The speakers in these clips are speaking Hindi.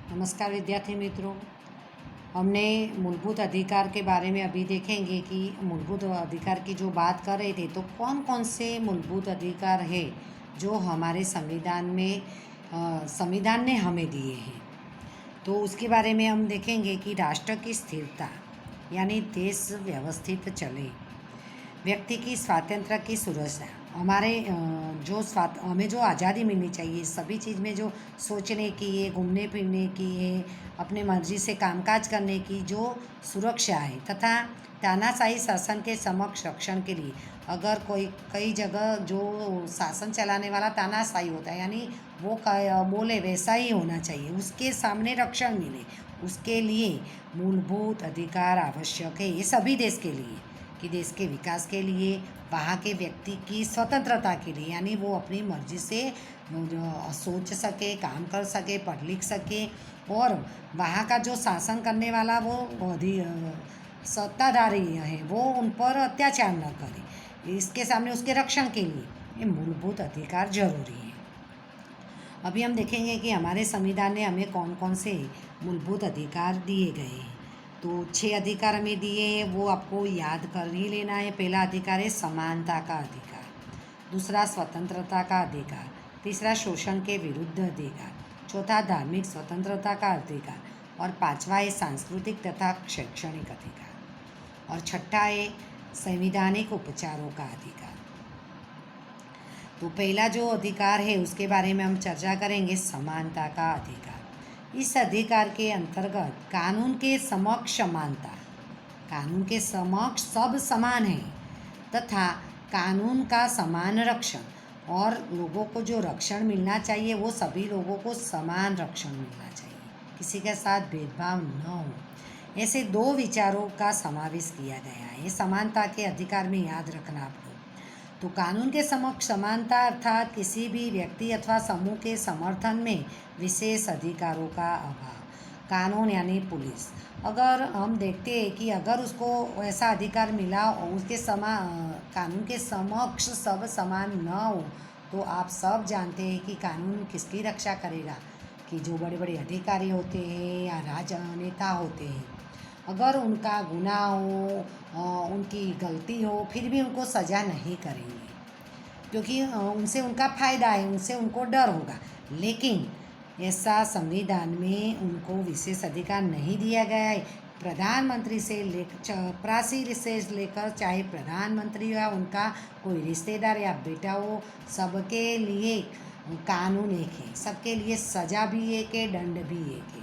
नमस्कार विद्यार्थी मित्रों। हमने मूलभूत अधिकार के बारे में अभी देखेंगे कि मूलभूत अधिकार की जो बात कर रहे थे तो कौन कौन से मूलभूत अधिकार है जो हमारे संविधान ने हमें दिए हैं। तो उसके बारे में हम देखेंगे कि राष्ट्र की स्थिरता यानी देश व्यवस्थित चले, व्यक्ति की स्वातंत्र्य की सुरक्षा, हमें जो आज़ादी मिलनी चाहिए सभी चीज़ में, जो सोचने की है, घूमने फिरने की है, अपने मर्जी से कामकाज करने की जो सुरक्षा है, तथा तानाशाही शासन के समक्ष रक्षण के लिए अगर कई जगह जो शासन चलाने वाला तानाशाही होता है यानी वो बोले वैसा ही होना चाहिए, उसके सामने रक्षण मिले, उसके लिए मूलभूत अधिकार आवश्यक है। ये सभी देश के लिए कि देश के विकास के लिए, वहाँ के व्यक्ति की स्वतंत्रता के लिए, यानी वो अपनी मर्जी से सोच सके, काम कर सके, पढ़ लिख सके, और वहाँ का जो शासन करने वाला सत्ताधारी है वो उन पर अत्याचार न करे, इसके सामने उसके रक्षण के लिए ये मूलभूत अधिकार जरूरी है। अभी हम देखेंगे कि हमारे संविधान ने हमें कौन कौन से मूलभूत अधिकार दिए गए हैं। तो 6 अधिकार हमें दिए हैं, वो आपको याद कर ही लेना है। पहला अधिकार है समानता का अधिकार, दूसरा स्वतंत्रता का अधिकार, तीसरा शोषण के विरुद्ध अधिकार, चौथा धार्मिक स्वतंत्रता का अधिकार, और पांचवा है सांस्कृतिक तथा शैक्षणिक अधिकार, और छठा है संवैधानिक उपचारों का अधिकार। तो पहला जो अधिकार है उसके बारे में हम चर्चा करेंगे, समानता का अधिकार। इस अधिकार के अंतर्गत कानून के समक्ष समानता, कानून के समक्ष सब समान हैं, तथा कानून का समान रक्षण, और लोगों को जो रक्षण मिलना चाहिए वो सभी लोगों को समान रक्षण मिलना चाहिए, किसी के साथ भेदभाव न हो। ऐसे 2 विचारों का समावेश किया गया है। ये समानता के अधिकार में याद रखना आप लोग। तो कानून के समक्ष समानता अर्थात किसी भी व्यक्ति अथवा समूह के समर्थन में विशेष अधिकारों का अभाव। कानून यानी पुलिस, अगर हम देखते हैं कि अगर उसको ऐसा अधिकार मिला और उसके कानून के समक्ष सब समान न हो, तो आप सब जानते हैं कि कानून किसकी रक्षा करेगा, कि जो बड़े बड़े अधिकारी होते हैं या राजनेता होते हैं, अगर उनका गुनाह हो, उनकी गलती हो, फिर भी उनको सज़ा नहीं करेंगे, क्योंकि उनसे उनका फ़ायदा है, उनसे उनको डर होगा। लेकिन ऐसा संविधान में उनको विशेष अधिकार नहीं दिया गया है। प्रधानमंत्री से लेकर चपरासी से लेकर चाहे प्रधानमंत्री या उनका कोई रिश्तेदार या बेटा हो, सबके लिए कानून एक है, सबके लिए सज़ा भी एक है, दंड भी एक है,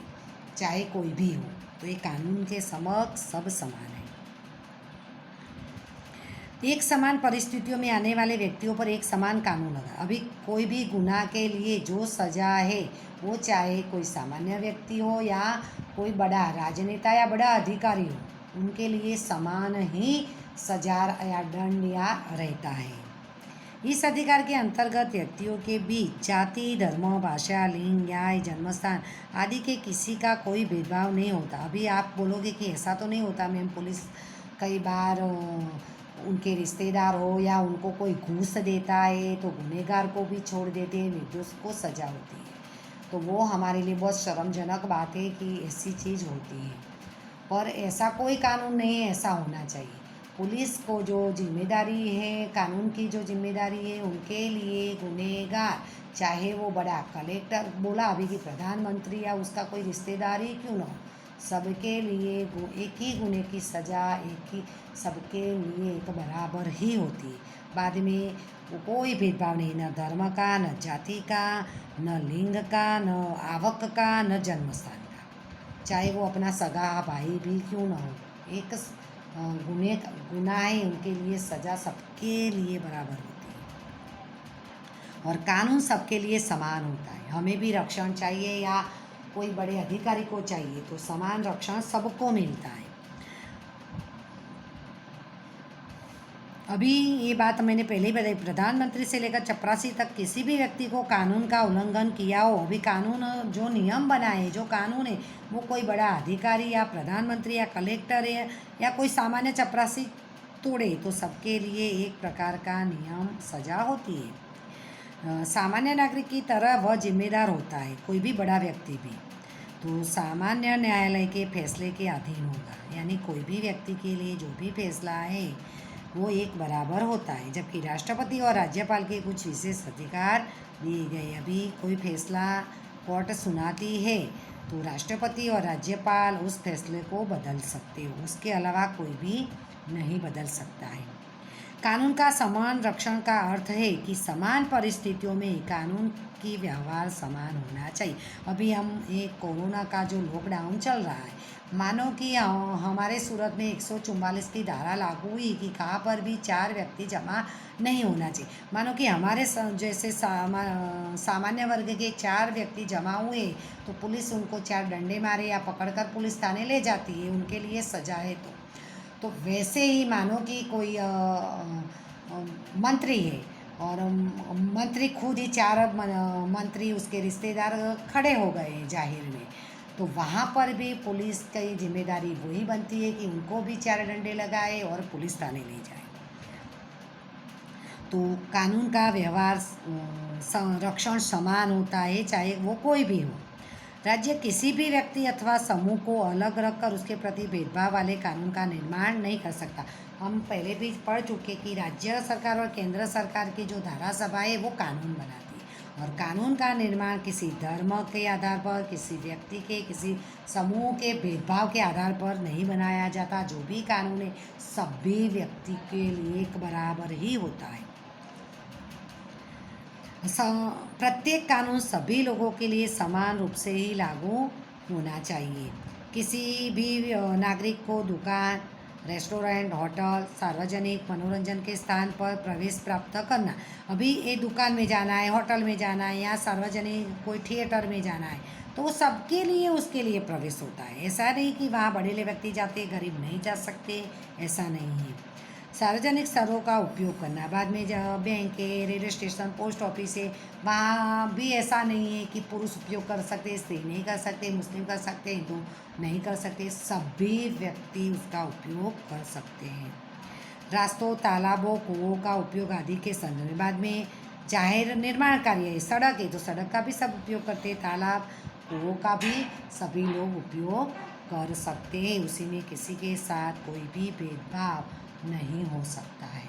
चाहे कोई भी हो। तो ये कानून के समक्ष सब समान है। एक समान परिस्थितियों में आने वाले व्यक्तियों पर एक समान कानून लगा। अभी कोई भी गुनाह के लिए जो सज़ा है वो चाहे कोई सामान्य व्यक्ति हो या कोई बड़ा राजनेता या बड़ा अधिकारी हो, उनके लिए समान ही सजा या दंड या रहता है। इस अधिकार के अंतर्गत व्यक्तियों के बीच जाति, धर्म, भाषा, लिंग या जन्मस्थान आदि के किसी का कोई भेदभाव नहीं होता। अभी आप बोलोगे कि ऐसा तो नहीं होता मैम, पुलिस कई बार उनके रिश्तेदार हो या उनको कोई घूस देता है तो गुनहगार को भी छोड़ देते हैं, निर्दोष को सज़ा होती है। तो वो हमारे लिए बहुत शर्मजनक बात है कि ऐसी चीज़ होती है, पर ऐसा कोई कानून नहीं है, ऐसा होना चाहिए। पुलिस को जो जिम्मेदारी है, कानून की जो जिम्मेदारी है, उनके लिए गुनहगार चाहे वो बड़ा कलेक्टर बोला अभी कि प्रधानमंत्री या उसका कोई रिश्तेदार ही क्यों ना हो, सबके लिए एक ही गुने की सज़ा एक ही सबके लिए एक बराबर ही होती है। बाद में वो कोई भेदभाव नहीं, न धर्म का, न जाति का, न लिंग का, न आवक का, न जन्मस्थान का, चाहे वो अपना सगा भाई भी क्यों ना हो। एक गुनाह है, उनके लिए सज़ा सबके लिए बराबर होती है, और कानून सबके लिए समान होता है। हमें भी रक्षण चाहिए या कोई बड़े अधिकारी को चाहिए तो समान रक्षण सबको मिलता है। अभी ये बात मैंने पहले ही बताई, प्रधानमंत्री से लेकर चपरासी तक किसी भी व्यक्ति को कानून का उल्लंघन किया हो, अभी कानून जो नियम बनाए, जो कानून है वो कोई बड़ा अधिकारी या प्रधानमंत्री या कलेक्टर है या कोई सामान्य चपरासी तोड़े तो सबके लिए एक प्रकार का नियम सज़ा होती है। सामान्य नागरिक की तरह वह जिम्मेदार होता है, कोई भी बड़ा व्यक्ति भी। तो सामान्य न्यायालय के फैसले के अधीन होगा, यानी कोई भी व्यक्ति के लिए जो भी फैसला है वो एक बराबर होता है, जबकि राष्ट्रपति और राज्यपाल के कुछ विशेष अधिकार दिए गए। अभी कोई फैसला कोर्ट सुनाती है तो राष्ट्रपति और राज्यपाल उस फैसले को बदल सकते हो, उसके अलावा कोई भी नहीं बदल सकता है। कानून का समान रक्षण का अर्थ है कि समान परिस्थितियों में कानून की व्यवहार समान होना चाहिए। अभी हम एक कोरोना का जो लॉकडाउन चल रहा है, मानो कि हमारे सूरत में 144 की धारा लागू हुई कि कहाँ पर भी 4 व्यक्ति जमा नहीं होना चाहिए। मानो कि हमारे जैसे सामान्य वर्ग के 4 व्यक्ति जमा हुए तो पुलिस उनको 4 डंडे मारे या पकड़कर पुलिस थाने ले जाती है, उनके लिए सजा है। तो वैसे ही मानो कि कोई मंत्री है और मंत्री खुद ही 4 मंत्री उसके रिश्तेदार खड़े हो गए जाहिर में, तो वहाँ पर भी पुलिस की जिम्मेदारी वही बनती है कि उनको भी 4 डंडे लगाए और पुलिस थाने ले जाए। तो कानून का व्यवहार संरक्षण समान होता है, चाहे वो कोई भी हो। राज्य किसी भी व्यक्ति अथवा समूह को अलग रखकर उसके प्रति भेदभाव वाले कानून का निर्माण नहीं कर सकता। हम पहले भी पढ़ चुके कि राज्य सरकार और केंद्र सरकार की जो धारा सभा है वो कानून बनाती है, और कानून का निर्माण किसी धर्म के आधार पर, किसी व्यक्ति के, किसी समूह के भेदभाव के आधार पर नहीं बनाया जाता। जो भी कानून है सभी व्यक्ति के लिए एक बराबर ही होता है। प्रत्येक कानून सभी लोगों के लिए समान रूप से ही लागू होना चाहिए। किसी भी नागरिक को दुकान, रेस्टोरेंट, होटल, सार्वजनिक मनोरंजन के स्थान पर प्रवेश प्राप्त करना, अभी ये दुकान में जाना है, होटल में जाना है या सार्वजनिक कोई थिएटर में जाना है, तो वो सबके लिए उसके लिए प्रवेश होता है। ऐसा नहीं कि वहाँ बड़े व्यक्ति जाते, गरीब नहीं जा सकते, ऐसा नहीं है। सार्वजनिक स्थलों का उपयोग करना, बाद में जब बैंक है, रेलवे स्टेशन, पोस्ट ऑफिस है, वहाँ भी ऐसा नहीं है कि पुरुष उपयोग कर सकते, स्त्री नहीं कर सकते, मुस्लिम कर सकते, हिंदू नहीं कर सकते, सभी व्यक्ति उसका उपयोग कर सकते हैं। रास्तों, तालाबों, कुओं का उपयोग आदि के संदर्भ में, बाद में जाहिर निर्माण कार्य है, सड़क है तो सड़क का भी सब उपयोग करते हैं, तालाब, कुओं का भी सभी लोग उपयोग कर सकते हैं। उसी में किसी के साथ कोई भी भेदभाव नहीं हो सकता है।